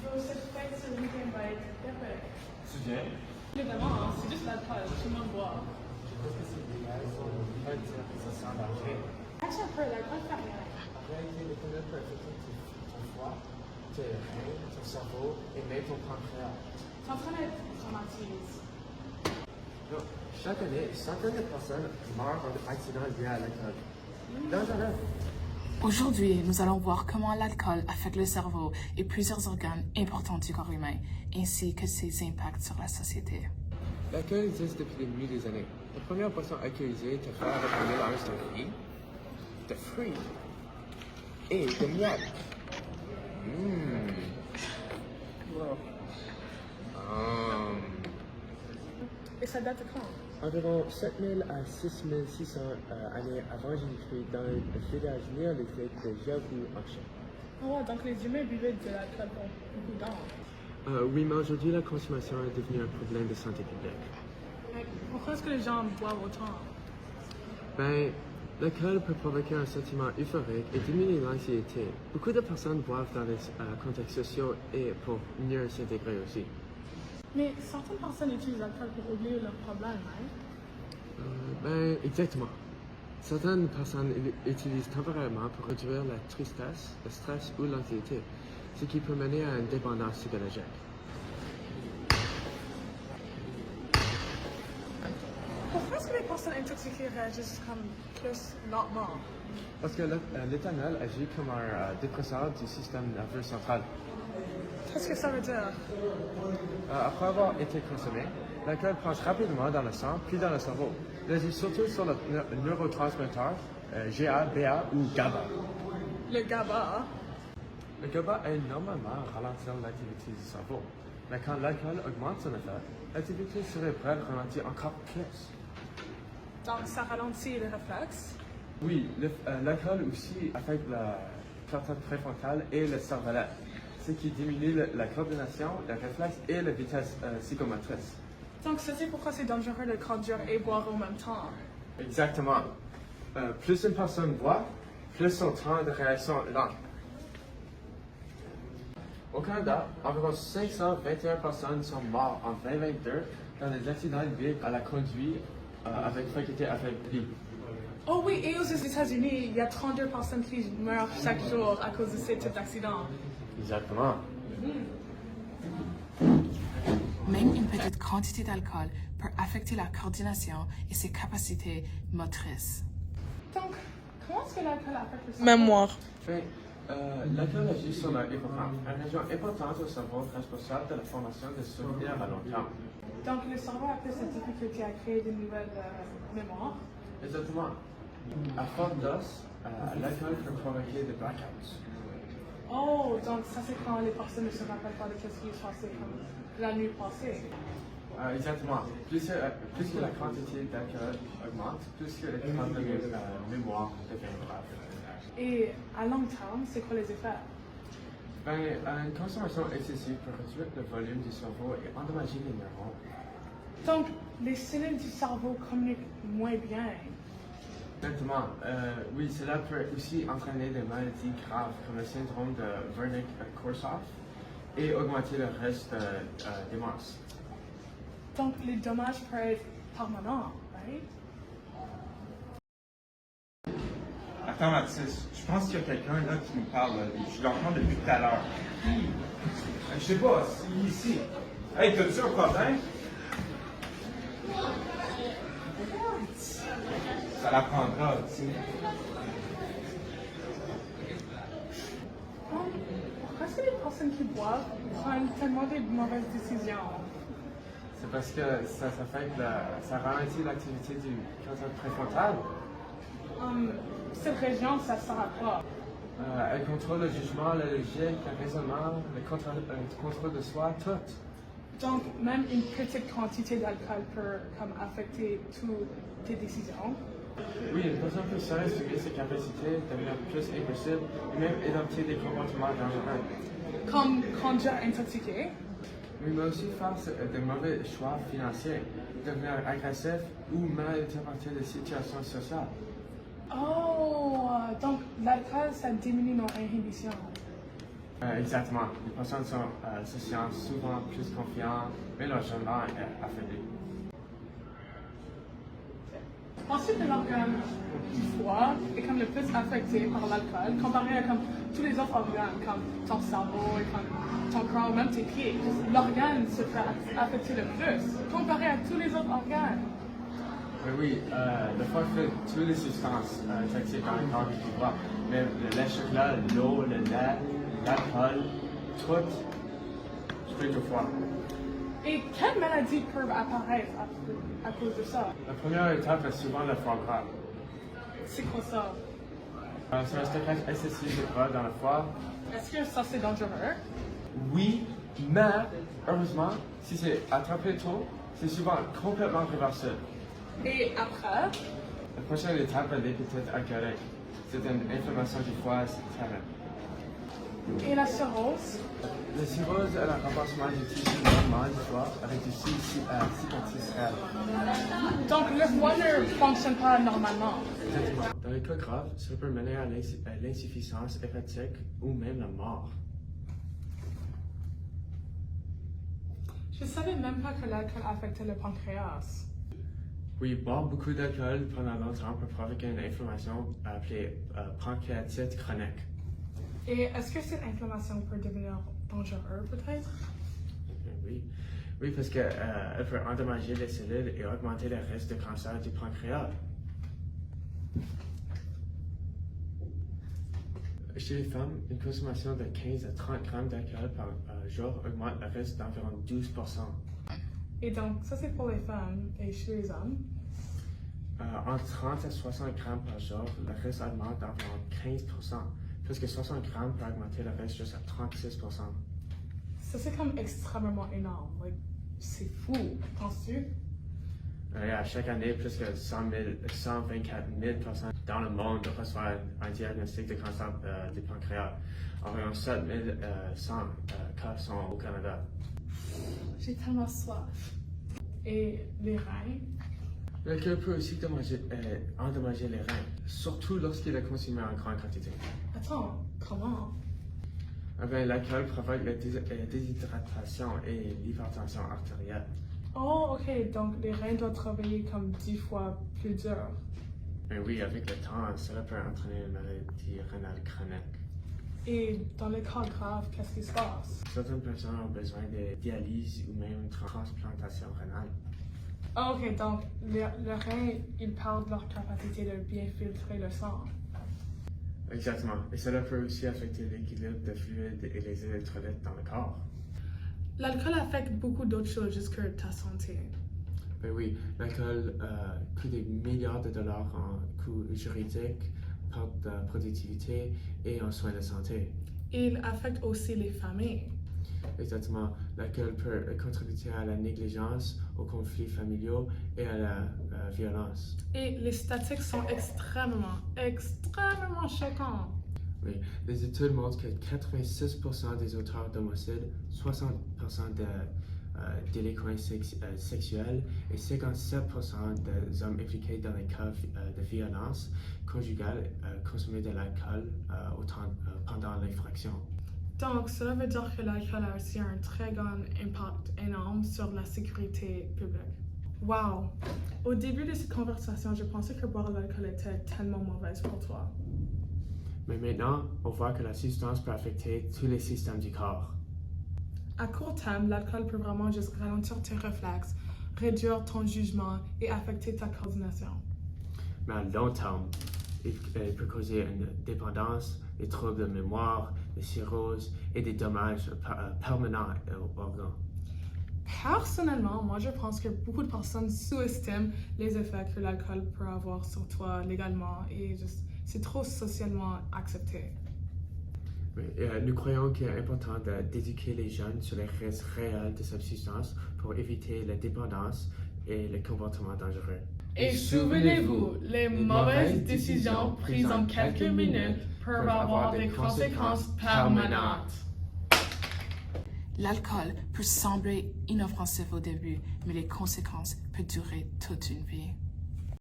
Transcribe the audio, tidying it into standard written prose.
Bro, cette fête ce week-end va être épique. Tu viens? Évidemment, hein, c'est juste l'alcool, tout le monde boit. Je pense que c'est légal, on va dire que ça sent danger. Catch un peu, l'alcool fait rien. En réalité, les conneries peuvent affecter ton foie, tes reins, ton cerveau et même ton pancréas. T'es en train d'être traumatisé. Donc, chaque année, centaines de personnes meurent en accident lié à l'alcool. Dangereux. Aujourd'hui, nous allons voir comment l'alcool affecte le cerveau et plusieurs organes importants du corps humain, ainsi que ses impacts sur la société. L'alcool existe depuis des milliers d'années. La première boisson alcoolisée te fait avec un mélange de fruits et de miel. Wow. Et ça date de quand? Environ 7000 à 6600 années avant Jésus-Christ dans le village néolithique de Jiabu en Chine. Oh, ouais, donc les humains buvaient de l'alcool pour beaucoup d'années. Oui, mais aujourd'hui, la consommation est devenue un problème de santé publique. Mais pourquoi est-ce que les gens boivent autant? Ben, l'alcool peut provoquer un sentiment euphorique et diminuer l'anxiété. Beaucoup de personnes boivent dans des contextes sociaux et pour mieux s'intégrer aussi. Mais certaines personnes utilisent l'alcool pour oublier leurs problèmes, hein? Ben, exactement. Certaines personnes utilisent temporairement pour réduire la tristesse, le stress ou l'anxiété, ce qui peut mener à une dépendance psychologique. Pourquoi est-ce que les personnes intoxiquées réagissent comme plus lentement? Parce que l'éthanol agit comme un dépresseur du système nerveux central. Qu'est-ce que ça veut dire? Après avoir été consommé, l'alcool passe rapidement dans le sang puis dans le cerveau. Il agit surtout sur le neurotransmetteur GABA ou GABA. Le GABA. Le GABA aide normalement à ralentir l'activité du cerveau. Mais quand l'alcool augmente son effet, l'activité cérébrale ralentit encore plus. Donc ça ralentit les réflexes. Oui, l'alcool aussi affecte la cortex préfrontale et le cervelet, ce qui diminue la coordination, le réflexe et la vitesse psychomotrice. Donc c'est pourquoi c'est dangereux de conduire et boire en même temps. Exactement. Plus une personne boit, plus son temps de réaction est lent. Au Canada, environ 521 personnes sont mortes en 2022 dans des accidents liés à la conduite avec faculté affaiblie. Oh oui, et aux États-Unis, il y a 32 personnes qui meurent chaque jour à cause de ce type d'accident. Exactement. Même une petite quantité d'alcool peut affecter la coordination et ses capacités motrices. Donc, comment est-ce que l'alcool affecte le cerveau? Mémoire. Enfin, l'alcool agit sur l'hippocampe, une région importante au cerveau responsable de la formation de souvenirs à long terme. Donc le cerveau a plus de difficulté à créer de nouvelles mémoires. Exactement. À forte dose, l'alcool peut provoquer des blackouts. Oh, donc ça c'est quand les personnes ne se rappellent pas de ce qui est passé comme la nuit passée. Exactement. Plus que la quantité d'alcool augmente, plus que les temps de mémoire devient grave. Et à long terme, c'est quoi les effets? Ben, une consommation excessive peut réduire le volume du cerveau et endommager les neurones. Donc, les cellules du cerveau communiquent moins bien. Exactement. Oui, cela peut aussi entraîner des maladies graves comme le syndrome de Wernicke-Korsakoff et augmenter le risque de démence. Donc, les dommages peuvent être permanents, right? Attends, Mathis, je pense qu'il y a quelqu'un là qui nous parle. Je l'entends depuis tout à l'heure. Je sais pas, c'est ici. Hey, t'as-tu un problème? Ça l'apprendra, tu sais. Pourquoi est-ce que les personnes qui boivent prennent tellement de mauvaises décisions? C'est parce que ça ralentit l'activité du cortex préfrontal. Cette région, ça ne sert à quoi? Elle contrôle le jugement, la logique, le raisonnement, le contrôle de soi, tout. Donc, même une petite quantité d'alcool peut comme, affecter toutes tes décisions. Oui, une personne peut sous-estimer ses capacités, devenir plus impulsive et même adopter des comportements dangereux. Comme conduire intoxiqué. Oui, mais aussi faire de mauvais choix financiers, devenir agressif ou mal interpréter les situations sociales. Oh, donc l'alcool, ça diminue nos inhibitions. Exactement. Les personnes se sentent souvent plus confiantes, mais leur gendre est affaibli. Ensuite, l'organe du foie est comme le plus affecté par l'alcool comparé à comme tous les autres organes, comme ton cerveau et comme ton corps, même tes pieds. L'organe se fait affecter le plus comparé à tous les autres organes. Oui, le foie fait toutes les substances toxiques dans le corps que tu vois. Mais le lait, chocolat, l'eau, le lait, l'alcool, tout suite au foie. Et quelles maladies peuvent apparaître à cause de ça? La première étape est souvent le foie gras. C'est quoi ça? C'est un stockage excessif de gras dans le foie. Est-ce que ça c'est dangereux? Oui, mais heureusement, si c'est attrapé tôt, c'est souvent complètement réversible. Et après? La prochaine étape est l'hépatite alcoolique. C'est une inflammation du foie terrible. Et la cirrhose? La cirrhose est le renforcement du tissu normal du foie avec du cicatrice L. Donc le foie ne fonctionne pas normalement. Exactement. Dans les cas graves, ça peut mener à l'insuffisance hépatique ou même la mort. Je savais même pas que l'alcool affectait le pancréas. Oui, boire beaucoup d'alcool pendant longtemps peut provoquer une inflammation appelée pancréatite chronique. Et est-ce que cette inflammation peut devenir dangereuse peut-être? Oui, parce qu'elle peut endommager les cellules et augmenter le risque de cancer du pancréas. Chez les femmes, une consommation de 15 à 30 grammes d'alcool par jour augmente le risque d'environ 12%. Et donc ça c'est pour les femmes et chez les hommes? Entre 30 à 60 grammes par jour, le risque augmente d'environ 15%. Plus que 60 grammes peut augmenter le risque juste à 36%. Ça c'est comme extrêmement énorme. Like, c'est fou, penses-tu? À chaque année, plus que 124 000 personnes dans le monde reçoivent un diagnostic de cancer du pancréas. Environ 7 100 cas sont au Canada. J'ai tellement soif. Et les reins? L'alcool peut aussi endommager les reins, surtout lorsqu'il est consommé en grande quantité. Attends, comment? L'alcool provoque la déshydratation et l'hypertension artérielle. Oh, ok, donc les reins doivent travailler comme 10 fois plus dur. Mais oui, avec le temps, cela peut entraîner une maladie rénale chronique. Et dans les cas graves, qu'est-ce qui se passe? Certaines personnes ont besoin de dialyse ou même une transplantation rénale. Oh, ok, donc les reins, ils perdent leur capacité de bien filtrer le sang. Exactement. Et cela peut aussi affecter l'équilibre des fluides et les électrolytes dans le corps. L'alcool affecte beaucoup d'autres choses juste que ta santé. Ben oui, l'alcool coûte des milliards de dollars en coûts juridiques, perte de productivité et en soins de santé. Et il affecte aussi les familles. Exactement. L'alcool peut contribuer à la négligence, aux conflits familiaux et à la violence. Et les statistiques sont extrêmement choquantes. Oui, les études montrent que 86% des auteurs d'homicides, 60% de délinquants sexuels et 57% des hommes impliqués dans les cas de violence conjugale consommaient de l'alcool pendant l'infraction. Donc, cela veut dire que l'alcool a aussi un très grand impact énorme sur la sécurité publique. Wow! Au début de cette conversation, je pensais que boire de l'alcool était tellement mauvaise pour toi. Mais maintenant, on voit que la substance peut affecter tous les systèmes du corps. À court terme, l'alcool peut vraiment juste ralentir tes réflexes, réduire ton jugement et affecter ta coordination. Mais à long terme, il peut causer une dépendance, des troubles de mémoire, des cirrhoses et des dommages permanents aux organes. Personnellement, moi je pense que beaucoup de personnes sous-estiment les effets que l'alcool peut avoir sur toi légalement et c'est trop socialement accepté. Oui, nous croyons qu'il est important d'éduquer les jeunes sur les risques réels de cette substance pour éviter la dépendance et les comportements dangereux. Et souvenez-vous, les mauvaises décisions prises en quelques minutes peuvent avoir des conséquences permanentes. L'alcool peut sembler inoffensif au début, mais les conséquences peuvent durer toute une vie.